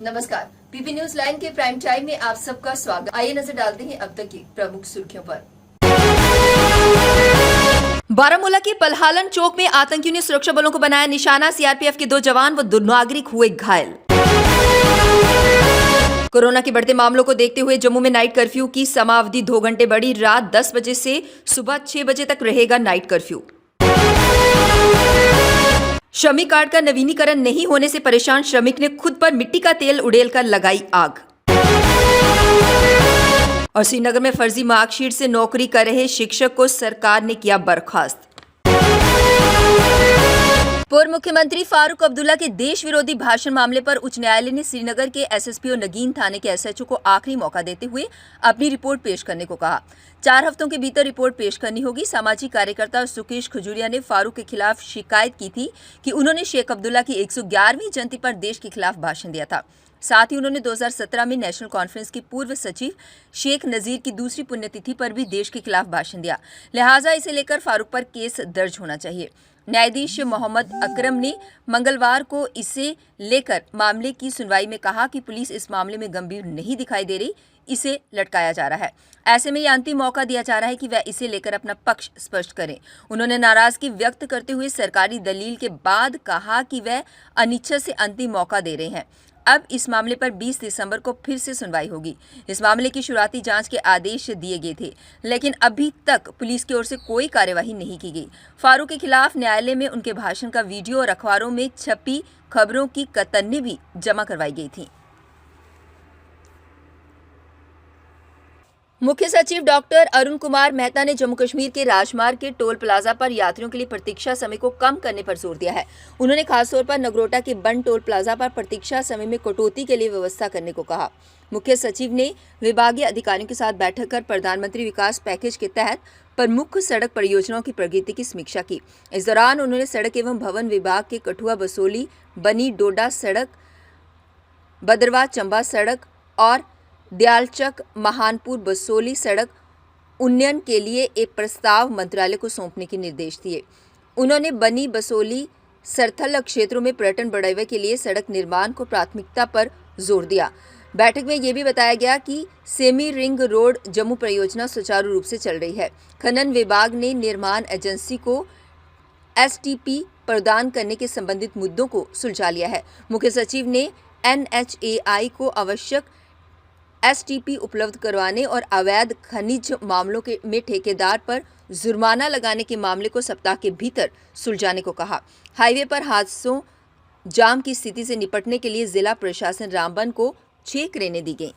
नमस्कार, PP news line के prime time में आप सबका स्वागत। आइए नजर डालते हैं अब तक की प्रमुख सुर्खियों पर। बारामूला के पलहालन चौक में आतंकियों ने सुरक्षा बलों को बनाया निशाना। सीआरपीएफ के 2 जवान व 2 नागरिक हुए घायल। कोरोना के बढ़ते मामलों को देखते हुए जम्मू में नाइट कर्फ्यू की समाअवधि 2 घंटे बढ़ी। रात 10 बजे से सुबह 6 बजे तक रहेगा नाइट कर्फ्यू। श्रमिक कार्ड का नवीनीकरण नहीं होने से परेशान श्रमिक ने खुद पर मिट्टी का तेल उड़ेलकर लगाई आग। और श्रीनगर में फर्जी मार्कशीट से नौकरी कर रहे शिक्षक को सरकार ने किया बर्खास्त। पूर्व मुख्यमंत्री फारूक अब्दुल्ला के देश विरोधी भाषण मामले पर उच्च न्यायालय ने श्रीनगर के एसएसपी और नगीन थाने के एसएचओ को आखिरी मौका देते हुए अपनी रिपोर्ट पेश करने को कहा। 4 हफ्तों के भीतर रिपोर्ट पेश करनी होगी। सामाजिक कार्यकर्ता सुकेश खजूरिया ने फारूक के खिलाफ शिकायत की थी कि उन्होंने शेख अब्दुल्ला की 111वीं जयंती पर देश के खिलाफ भाषण दिया था। साथ ही उन्होंने 2017 में नेशनल कॉन्फ्रेंस के पूर्व सचिव शेख नजीर की दूसरी पुण्यतिथि पर भी देश के खिलाफ भाषण दिया। लिहाजा इसे लेकर फारूक पर केस दर्ज होना चाहिए। न्यायाधीश मोहम्मद अकरम ने मंगलवार को इसे लेकर मामले की सुनवाई में कहा कि पुलिस इस मामले में गंभीर नहीं दिखाई दे रही, इसे लटकाया जा रहा है। ऐसे में यह अंतिम मौका दिया जा रहा है कि वह इसे लेकर अपना पक्ष स्पष्ट करें। उन्होंने नाराजगी व्यक्त करते हुए सरकारी दलील के बाद कहा कि वह अनिच्छा से अंतिम मौका दे रहे हैं। अब इस मामले पर 20 दिसंबर को फिर से सुनवाई होगी। इस मामले की शुरुआती जांच के आदेश दिए गए थे, लेकिन अभी तक पुलिस की ओर से कोई कार्यवाही नहीं की गई। फारूक के खिलाफ न्यायालय में उनके भाषण का वीडियो और अखबारों में छपी खबरों की कतरनी भी जमा करवाई गई थी। मुख्य सचिव डॉक्टर अरुण कुमार मेहता ने जम्मू कश्मीर के राजमार्ग के टोल प्लाजा पर यात्रियों के लिए प्रतीक्षा समय को कम करने पर जोर दिया है। उन्होंने खासतौर पर नगरोटा के बन टोल प्लाजा पर प्रतीक्षा समय में कटौती के लिए व्यवस्था करने को कहा। मुख्य सचिव ने विभागीय अधिकारियों के साथ बैठक कर प्रधानमंत्री विकास पैकेज के तहत प्रमुख सड़क परियोजनाओं की प्रगति की समीक्षा की। इस दौरान उन्होंने सड़क एवं भवन विभाग के कठुआ बसोली बनी डोडा सड़क, बदरवा चंबा सड़क और दयालचक महानपुर बसोली सड़क उन्नयन के लिए एक प्रस्ताव मंत्रालय को सौंपने के निर्देश दिए। उन्होंने बनी बसोली सरथल क्षेत्रों में पर्यटन बढ़ावे के लिए सड़क निर्माण को प्राथमिकता पर जोर दिया। बैठक में यह भी बताया गया कि सेमी रिंग रोड जम्मू परियोजना सुचारू रूप से चल रही है। खनन विभाग ने निर्माण एजेंसी को एसटीपी प्रदान करने के संबंधित मुद्दों को सुलझा लिया है। मुख्य सचिव ने एनएचएआई को आवश्यक एसटीपी उपलब्ध करवाने और अवैध खनिज मामलों में ठेकेदार पर जुर्माना लगाने के मामले को सप्ताह के भीतर सुलझाने को कहा। हाईवे पर हादसों जाम की स्थिति से निपटने के लिए जिला प्रशासन रामबन को 6 क्रेनें दी गई।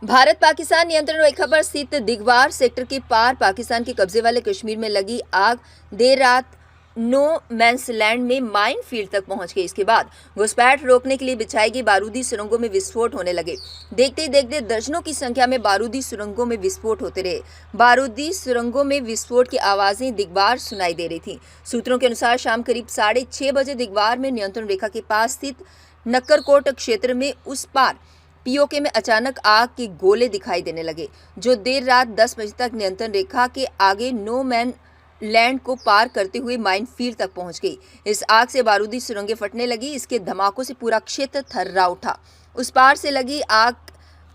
भारत पाकिस्तान नियंत्रण रेखा पर स्थित दिगवार सेक्टर के पार पाकिस्तान के कब्जे वाले कश्मीर में लगी आग देर रात नो मैंस लैंड में माइन फील्ड तक पहुंच गई। इसके बाद घुसपैठ रोकने के लिए बिछाई गई बारूदी सुरंगों में विस्फोट होने लगे। देखते ही देखते दर्जनों की संख्या में बारूदी सुरंगों में विस्फोट होते रहे। बारूदी सुरंगों में विस्फोट की आवाजें दिगवार सुनाई दे रही थी। सूत्रों के अनुसार शाम करीब 6:30 बजे दिगवार में नियंत्रण रेखा के पास स्थित नक्करकोट क्षेत्र में उस पार पीओके में अचानक आग के गोले दिखाई देने लगे, जो देर रात 10 बजे तक नियंत्रण रेखा के आगे नो मैन लैंड को पार करते हुए माइन फील्ड तक पहुंच गई। इस आग से बारूदी सुरंगें फटने लगी। इसके धमाकों से पूरा क्षेत्र थर्रा उठा। उस पार से लगी आग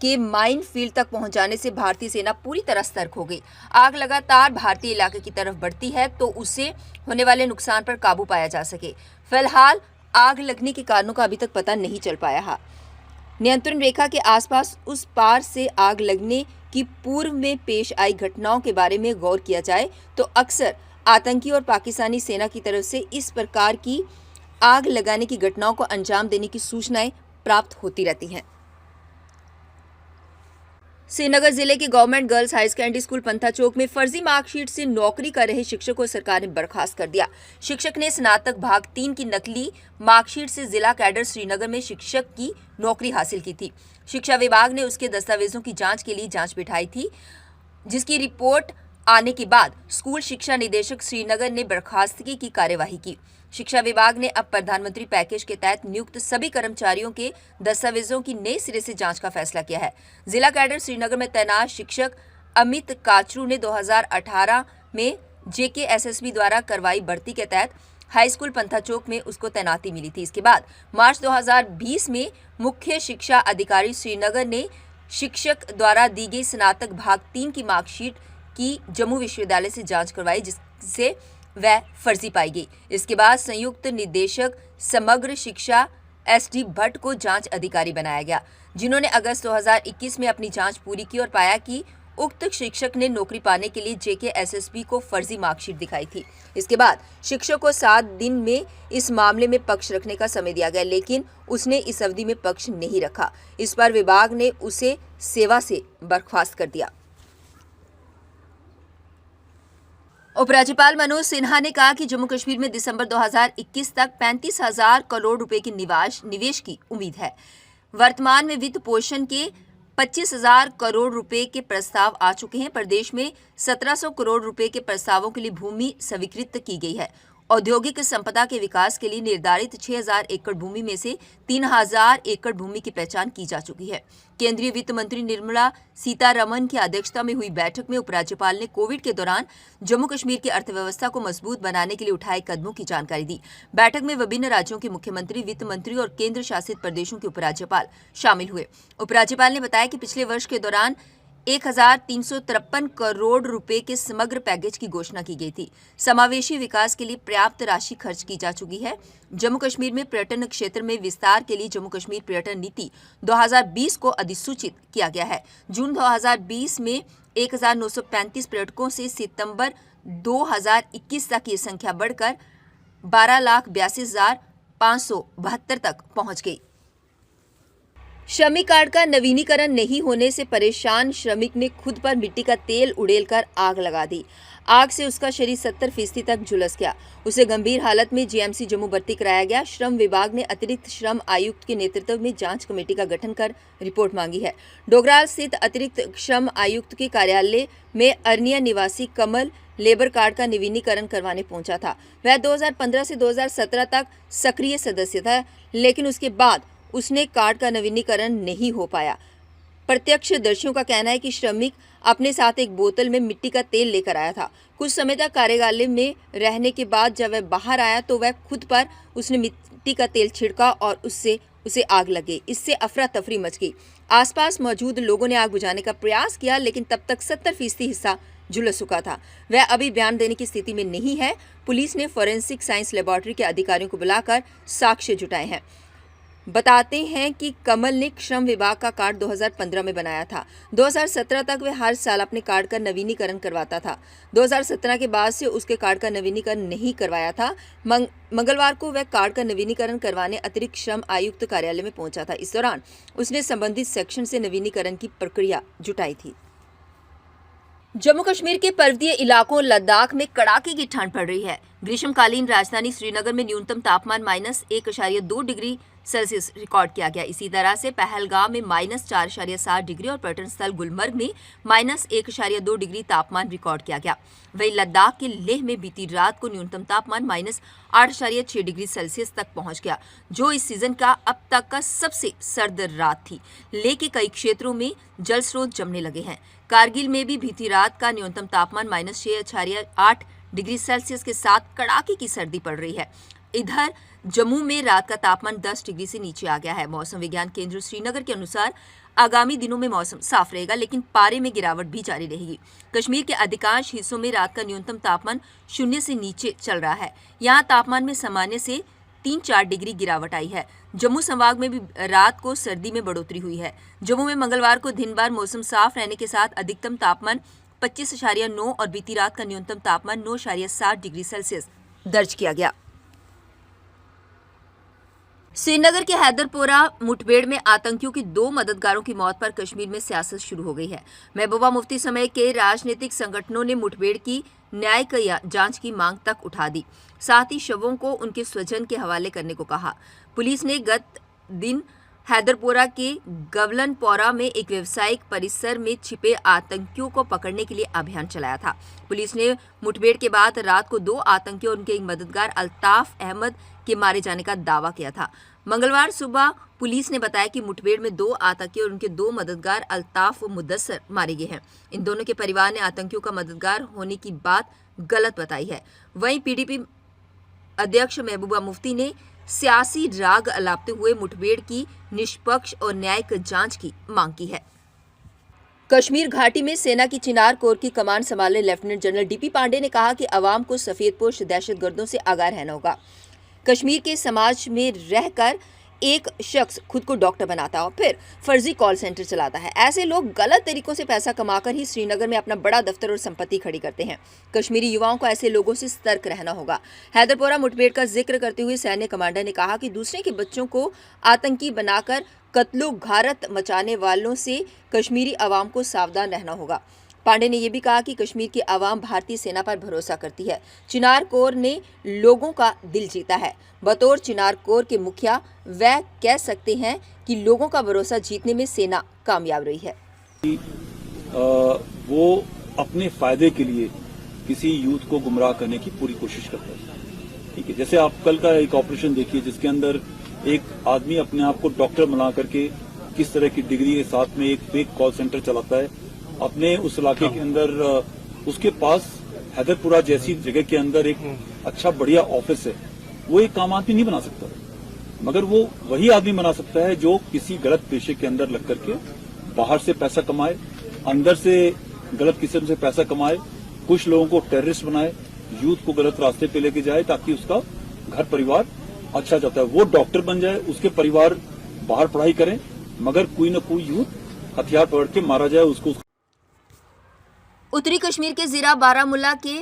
के माइन फील्ड तक पहुंच जाने से भारतीय सेना पूरी तरह सतर्क हो गई। आग लगातार भारतीय इलाके की तरफ बढ़ती है तो उससे होने वाले नुकसान पर काबू पाया जा सके। फिलहाल आग लगने के कारणों का अभी तक पता नहीं चल पाया है। नियंत्रण रेखा के आसपास उस पार से आग लगने की पूर्व में पेश आई घटनाओं के बारे में गौर किया जाए तो अक्सर आतंकी और पाकिस्तानी सेना की तरफ से इस प्रकार की आग लगाने की घटनाओं को अंजाम देने की सूचनाएं प्राप्त होती रहती हैं। श्रीनगर जिले के government girls high secondary school Pantha Chowk में फर्जी मार्कशीट से नौकरी कर रहे शिक्षक को सरकार ने बर्खास्त कर दिया। शिक्षक ने स्नातक भाग 3 की नकली मार्कशीट से जिला कैडर श्रीनगर में शिक्षक की नौकरी हासिल की थी। शिक्षा विभाग ने उसके दस्तावेजों की जांच के लिए जांच बिठाई थी, जिसकी रिपोर्ट आने के बाद स्कूल शिक्षा निदेशक श्रीनगर ने बर्खास्तगी की कार्यवाही की। शिक्षा विभाग ने अब प्रधानमंत्री पैकेज के तहत नियुक्त सभी कर्मचारियों के दस्तावेजों की नए सिरे से जांच का फैसला किया है। जिला कैडर श्रीनगर में तैनात शिक्षक अमित काचरू ने 2018 में जेकेएसएसबी द्वारा करवाई भर्ती के तहत हाई स्कूल पंथाचोक में उसको तैनाती मिली थी। इसके बाद मार्च 2020 में मुख्य शिक्षा अधिकारी श्रीनगर ने शिक्षक द्वारा दी गई स्नातक भाग 3 की मार्कशीट की जम्मू विश्वविद्यालय से जांच करवाई, जिससे वह फर्जी पाई गई। इसके बाद संयुक्त निदेशक समग्र शिक्षा SD भट्ट को जांच अधिकारी बनाया गया, जिन्होंने अगस्त 2021 में अपनी जांच पूरी की और पाया कि उक्त शिक्षक ने नौकरी पाने के लिए JKSSB को फर्जी मार्कशीट दिखाई थी। इसके बाद शिक्षक को 7 दिन में इस मामले में पक्ष रखने का समय दिया गया, लेकिन उसने इस अवधि में पक्ष नहीं रखा। इस पर विभाग ने उसे सेवा से बर्खास्त कर दिया। उपराज्यपाल मनोज सिन्हा ने कहा कि जम्मू कश्मीर में दिसंबर 2021 तक 35,000 करोड़ रुपए के निवेश की उम्मीद है। वर्तमान में वित्त पोषण के 25,000 करोड़ रुपए के प्रस्ताव आ चुके हैं। प्रदेश में 1,700 करोड़ रुपए के प्रस्तावों के लिए भूमि स्वीकृत की गई है। औद्योगिक संपदा के विकास के लिए निर्धारित 6,000 एकड़ भूमि में से 3,000 एकड़ भूमि की पहचान की जा चुकी है। केंद्रीय वित्त मंत्री निर्मला सीतारमण की अध्यक्षता में हुई बैठक में उपराज्यपाल ने कोविड के दौरान जम्मू कश्मीर की अर्थव्यवस्था को मजबूत बनाने के लिए उठाए कदमों की जानकारी दी। बैठक में विभिन्न राज्यों के मुख्यमंत्री, वित्त मंत्री और केंद्र शासित प्रदेशों के उपराज्यपाल शामिल हुए। उपराज्यपाल ने बताया कि पिछले वर्ष के दौरान 1,353 करोड़ रुपए के समग्र पैकेज की घोषणा की गई थी। समावेशी विकास के लिए पर्याप्त राशि खर्च की जा चुकी है। जम्मू कश्मीर में पर्यटन क्षेत्र में विस्तार के लिए जम्मू कश्मीर पर्यटन नीति 2020 को अधिसूचित किया गया है। जून 2020 में 1,935 पर्यटकों से सितंबर 2021 तक ये संख्या बढ़कर 12,82,572 तक पहुंच गई। श्रमिक कार्ड का नवीनीकरण नहीं होने से परेशान श्रमिक ने खुद पर मिट्टी का तेल उड़ेलकर आग लगा दी। आग से उसका शरीर 70% तक झुलस गया। उसे गंभीर हालत में GMC जम्मू भर्ती कराया गया। श्रम विभाग ने अतिरिक्त श्रम आयुक्त के नेतृत्व में जांच कमेटी का गठन कर रिपोर्ट मांगी है। डोगराल स्थित अतिरिक्त श्रम आयुक्त के कार्यालय में अरनिया निवासी कमल लेबर कार्ड का नवीनीकरण करवाने पहुंचा था। वह 2015 से 2017 तक सक्रिय सदस्य था, लेकिन उसके बाद उसने कार्ड का नवीनीकरण नहीं हो पाया। प्रत्यक्षदर्शियों का कहना है कि श्रमिक अपने साथ एक बोतल में मिट्टी का तेल लेकर आया था। कुछ समय तक कार्यालय में रहने के बाद जब वह बाहर आया तो वह खुद पर उसने मिट्टी का तेल छिड़का और उसे आग लग गई। इससे अफरा तफरी मच गई। आसपास मौजूद लोगों ने आग बुझाने का प्रयास किया, लेकिन तब तक 70% हिस्सा झुलस चुका था। वह अभी बयान देने की स्थिति में नहीं है। पुलिस ने फॉरेंसिक साइंस लेबोरेटरी के अधिकारियों को बुलाकर साक्ष्य जुटाए हैं। बताते हैं कि कमल ने श्रम विभाग का कार्ड 2015 में बनाया था। 2017 तक वह हर साल अपने कार्ड का नवीनीकरण करवाता था। 2017 के बाद से उसके कार्ड का नवीनीकरण नहीं करवाया था। मंगलवार को वह कार्ड का नवीनीकरण करवाने अतिरिक्त श्रम आयुक्त कार्यालय में पहुंचा था। इस दौरान उसने संबंधित सेक्शन से नवीनीकरण की प्रक्रिया जुटाई थी। जम्मू कश्मीर के पर्वतीय इलाकों लद्दाख में कड़ाके की ठंड पड़ रही है। ग्रीष्मकालीन राजधानी श्रीनगर में न्यूनतम तापमान -1.2 डिग्री सेल्सियस रिकॉर्ड किया गया। इसी तरह से पहलगाम में -4.7 डिग्री और पर्यटन स्थल गुलमर्ग में -1.2 डिग्री तापमान रिकॉर्ड किया गया। वहीं लद्दाख के लेह में बीती रात को न्यूनतम तापमान -8.6 डिग्री सेल्सियस तक पहुंच गया, जो इस सीजन का अब तक का सबसे सर्द रात थी। लेह के कई क्षेत्रों में जल स्रोत जमने लगे हैं। कारगिल में भी बीती रात का न्यूनतम तापमान -6.8 डिग्री सेल्सियस के साथ कड़ाके की सर्दी पड़ रही है। इधर जम्मू में रात का तापमान 10 डिग्री से नीचे आ गया है। मौसम विज्ञान केंद्र श्रीनगर के अनुसार आगामी दिनों में मौसम साफ रहेगा, लेकिन पारे में गिरावट भी जारी रहेगी। कश्मीर के अधिकांश हिस्सों में रात का न्यूनतम तापमान 0 से नीचे चल रहा है। यहाँ तापमान में सामान्य से 3-4 डिग्री गिरावट आई है। जम्मू संभाग में भी रात को सर्दी में बढ़ोतरी हुई है। जम्मू में मंगलवार को दिन भर मौसम साफ रहने के साथ अधिकतम तापमान 25.9 और बीती रात का न्यूनतम तापमान 9.7 डिग्री सेल्सियस दर्ज किया गया। श्रीनगर के हैदरपोरा मुठभेड़ में आतंकियों की 2 मददगारों की मौत पर कश्मीर में सियासत शुरू हो गई है। महबूबा मुफ्ती समेत के राजनीतिक संगठनों ने मुठभेड़ की न्यायिक जांच की मांग तक उठा दी। साथ ही शवों को उनके स्वजन के हवाले करने को कहा। पुलिस ने गत दिन हैदरपोरा के गवलनपोरा में एक व्यावसायिक परिसर में छिपे आतंकियों को पकड़ने के लिए अभियान चलाया था। पुलिस ने मुठभेड़ के बाद रात को 2 आतंकियों और उनके एक मददगार अल्ताफ अहमद के मारे जाने का दावा किया था। मंगलवार सुबह पुलिस ने बताया कि मुठभेड़ में 2 आतंकी और उनके 2 मददगार अल्ताफ व मुदस्सर मारे गए हैं। इन दोनों के परिवार ने आतंकियों का मददगार होने की बात गलत बताई है। वहीं PDP अध्यक्ष महबूबा मुफ्ती ने सियासी राग अलापते हुए मुठभेड़ की निष्पक्ष और न्यायिक जांच की मांग की है। कश्मीर घाटी में सेना की चिनार कोर की कमान संभालने लेफ्टिनेंट जनरल डीपी पांडे ने कहा कि अवाम को सफेदपोश दहशतगर्दों से आगाह रहना होगा। कश्मीर के समाज में रहकर एक शख्स खुद को डॉक्टर बनाता है और फिर फर्जी कॉल सेंटर चलाता है। ऐसे लोग गलत तरीकों से पैसा कमाकर ही श्रीनगर में अपना बड़ा दफ्तर और संपत्ति खड़ी करते हैं। कश्मीरी युवाओं को ऐसे लोगों से सतर्क रहना होगा। हैदरपोरा मुठभेड़ का जिक्र करते हुए सैन्य कमांडर ने कहा कि दूसरे के बच्चों को आतंकी बनाकर कत्लो घारत मचाने वालों से कश्मीरी अवाम को सावधान रहना होगा। पांडे ने यह भी कहा कि कश्मीर की आवाम भारतीय सेना पर भरोसा करती है। चिनार कोर ने लोगों का दिल जीता है। बतौर चिनार कोर के मुखिया वह कह सकते हैं कि लोगों का भरोसा जीतने में सेना कामयाब रही है। वो अपने फायदे के लिए किसी यूथ को गुमराह करने की पूरी कोशिश करता है। ठीक है, जैसे आप कल का एक ऑपरेशन देखिए जिसके अंदर एक आदमी अपने आप को डॉक्टर बना करके किस तरह की डिग्री के साथ में एक फेक कॉल सेंटर चलाता है। अपने उस इलाके के अंदर उसके पास हैदरपुरा जैसी जगह के अंदर एक अच्छा बढ़िया ऑफिस है। वो एक काम आदमी नहीं बना सकता, मगर वो वही आदमी बना सकता है जो किसी गलत पेशे के अंदर लग करके बाहर से पैसा कमाए, अंदर से गलत किस्म से पैसा कमाए, कुछ लोगों को टेररिस्ट बनाए, यूथ को गलत रास्ते पे लेके जाए ताकि उसका घर परिवार अच्छा जाता है। वो डॉक्टर बन जाए, उसके परिवार बाहर पढ़ाई करें, मगर कोई न कोई यूथ हथियार पकड़ के मारा जाए उसको। उत्तरी कश्मीर के जिला बारामुल्ला के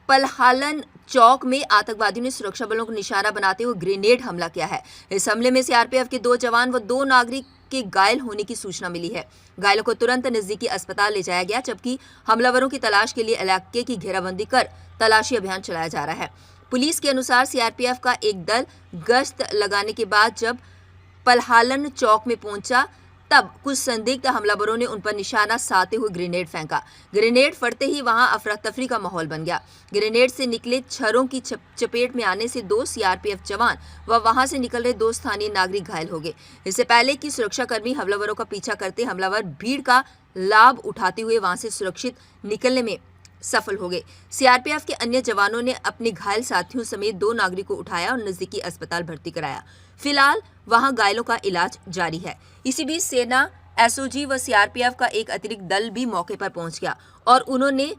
पलहालन चौक में आतंकवादियों ने सुरक्षा बलों को निशाना बनाते हुए ग्रेनेड हमला किया है। इस हमले में सीआरपीएफ के 2 जवान व 2 नागरिक के घायल होने की सूचना मिली है। घायलों को तुरंत नजदीकी अस्पताल ले जाया गया, जबकि हमलावरों की तलाश के लिए इलाके की घेराबंदी कर तलाशी अभियान चलाया जा रहा है। पुलिस के अनुसार सीआरपीएफ का एक दल गश्त लगाने के बाद जब पलहालन चौक में पहुंचा तब कुछ संदिग्ध हमलावरों ने उन पर निशाना साधते हुए ग्रेनेड फेंका। ग्रेनेड फटते ही वहां अफरा तफरी का माहौल बन गया। ग्रेनेड से निकले छर्रों की चपेट में आने से 2 सीआरपीएफ जवान व वहां से निकल रहे 2 स्थानीय नागरिक घायल हो गए। इससे पहले कि सुरक्षाकर्मी हमलावरों का पीछा करते, हमलावर भीड़ का लाभ उठाते हुए वहां से सुरक्षित निकलने में सफल हो गए। सीआरपीएफ के अन्य जवानों ने अपने घायल साथियों समेत 2 नागरिकों को उठाया और नजदीकी अस्पताल भर्ती कराया। फिलहाल वहां घायलों का इलाज जारी है। इसी बीच सेना, एसओजी व सीआरपीएफ का एक अतिरिक्त दल भी मौके पर पहुंच गया और उन्होंने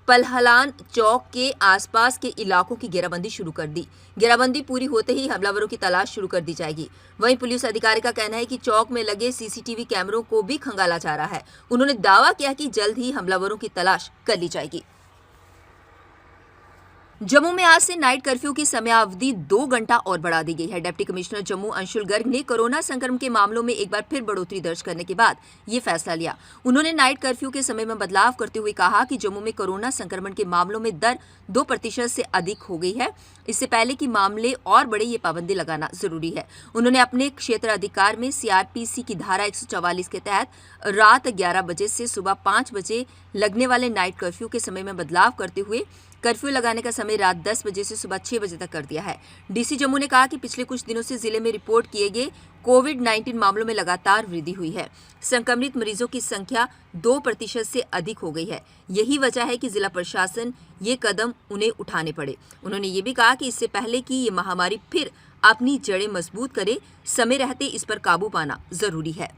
पलहलान चौक के आसपास के इलाकों की घेराबंदी शुरू कर दी। घेराबंदी पूरी होते ही हमलावरों की तलाश शुरू कर दी जाएगी। वहीं पुलिस अधिकारी का कहना है कि चौक में लगे सीसीटीवी कैमरों को भी खंगाला जा रहा है। उन्होंने दावा किया कि जल्द ही हमलावरों की तलाश कर ली जाएगी। जम्मू में आज से नाइट कर्फ्यू की समयावधि 2 घंटा और बढ़ा दी गई है। डिप्टी कमिश्नर जम्मू अंशुल गर्ग ने कोरोना संक्रमण के मामलों में एक बार फिर बढ़ोतरी दर्ज करने के बाद ये फैसला लिया। उन्होंने नाइट कर्फ्यू के समय में बदलाव करते हुए कहा कि जम्मू में कोरोना संक्रमण के मामलों में दर 2% से अधिक हो गई है। इससे पहले कि मामले और बढ़े, ये पाबंदी लगाना जरूरी है। उन्होंने अपने क्षेत्र अधिकार में सीआरपीसी की धारा 144 के तहत रात 11 बजे से सुबह 5 बजे लगने वाले नाइट कर्फ्यू के समय में बदलाव करते हुए कर्फ्यू लगाने का समय रात 10 बजे से सुबह 6 बजे तक कर दिया है। डीसी जम्मू ने कहा कि पिछले कुछ दिनों से जिले में रिपोर्ट किए गए कोविड-19 मामलों में लगातार वृद्धि हुई है। संक्रमित मरीजों की संख्या 2% से अधिक हो गई है। यही वजह है कि जिला प्रशासन ये कदम उन्हें उठाने पड़े। उन्होंने ये भी कहा कि इससे पहले कि ये महामारी फिर अपनी जड़ें मजबूत करे, समय रहते इस पर काबू पाना जरूरी है।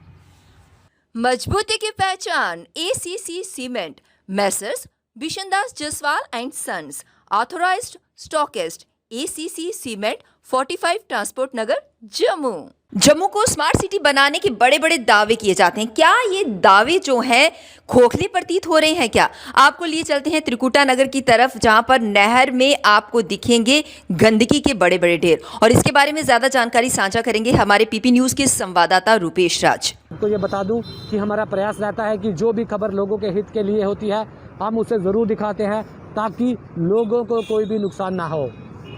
मजबूती की पहचान ACC cement, messrs Bishandas Jaswal and sons, authorised stockist, ACC cement, 45 transport Nagar, Jammu. Jammu को स्मार्ट सिटी बनाने के बड़े बड़े दावे किए जाते हैं। क्या ये दावे जो हैं खोखले प्रतीत हो रहे हैं क्या? आपको लिए चलते हैं त्रिकुटा नगर की तरफ, जहां पर नहर में आपको दिखेंगे गंदगी के बड़े बड़े ढेर, और इसके बारे में ज्यादा जानकारी साझा करेंगे हमारे पीपी न्यूज के संवाददाता रूपेश राज। तो ये बता दूं कि हमारा प्रयास रहता है कि जो भी खबर लोगों के हित के लिए होती है हम उसे ज़रूर दिखाते हैं ताकि लोगों को कोई भी नुकसान ना हो।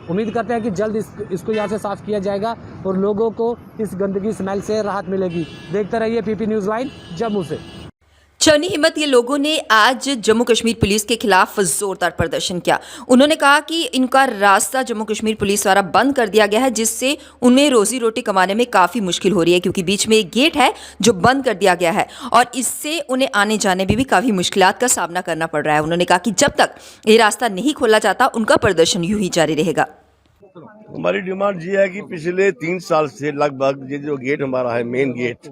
उम्मीद करते हैं कि जल्द इसको यहाँ से साफ किया जाएगा और लोगों को इस गंदगी स्मेल से राहत मिलेगी। देखते रहिए पीपी न्यूज़ लाइन जम्मू से। चनी हिम्मत के लोगों ने आज जम्मू कश्मीर पुलिस के खिलाफ जोरदार प्रदर्शन किया। उन्होंने कहा कि इनका रास्ता जम्मू कश्मीर पुलिस द्वारा बंद कर दिया गया है, जिससे उन्हें रोजी रोटी कमाने में काफ़ी मुश्किल हो रही है, क्योंकि बीच में एक गेट है जो बंद कर दिया गया है और इससे उन्हें आने जाने में भी काफ़ी मुश्किलात का सामना करना पड़ रहा है। उन्होंने कहा कि जब तक ये रास्ता नहीं खोला जाता उनका प्रदर्शन यूं ही जारी रहेगा। हमारी डिमांड ये है कि पिछले 3 साल से लगभग ये जो गेट हमारा है, मेन गेट,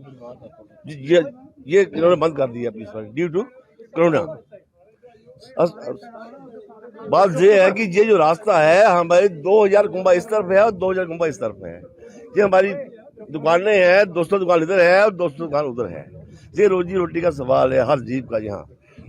ये इन्होंने बंद कर दिया पुलिस वाले ड्यू टू कोरोना। बात ये है कि ये जो रास्ता है हमारे 2000 कुंभा इस तरफ है और 2000 कुंभा इस तरफ है। ये हमारी दुकानें हैं, 200 दुकान इधर है और 200 दुकान उधर है। ये रोजी रोटी का सवाल है हर जीव का यहाँ।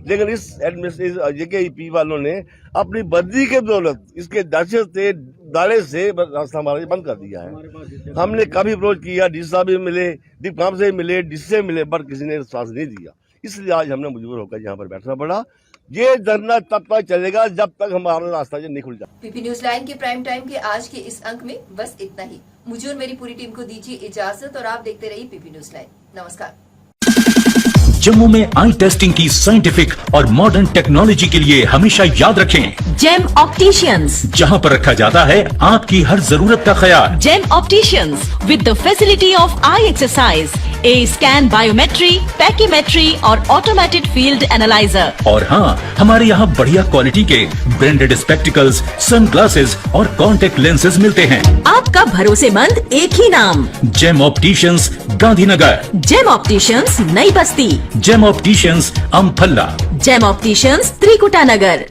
लेकिन इस जेकेईपी वालों ने अपनी बदली के बदौलत इसके दहशत से दाले से रास्ता हमारा बंद कर दिया है। हमने काफी अप्रोच किया, डी साहब भी मिले, डीप काम से मिले, डिस से मिले, पर किसी ने विश्वास नहीं दिया। इसलिए आज हमने मजबूर होकर यहाँ पर बैठना पड़ा। ये धरना तब तक चलेगा जब तक हमारा रास्ता नहीं खुल जाए। पीपी न्यूज लाइन के प्राइम टाइम के आज के इस अंक में बस इतना ही। मुझे और मेरी पूरी टीम को दीजिए इजाजत और आप देखते रहिए पीपी न्यूज लाइन। नमस्कार। जम्मू में आई टेस्टिंग की साइंटिफिक और मॉडर्न टेक्नोलॉजी के लिए हमेशा याद रखें जेम ऑप्टिशियंस, जहां पर रखा जाता है आपकी हर जरूरत का ख्याल। Gem opticians with the facility of eye exercise, A scan, biometry, pachymetry और ऑटोमेटेड फील्ड एनालाइजर। और हाँ, हमारे यहाँ बढ़िया क्वालिटी के ब्रांडेड स्पेक्टिकल्स, सनग्लासेस और कॉन्टेक्ट लेंसेज मिलते हैं। आपका भरोसेमंद एक ही नाम, Gem Opticians, Gandhinagar. Gem Opticians, Nai Basti. Gem Opticians, Amphalla. Gem Opticians, Trikuta नगर।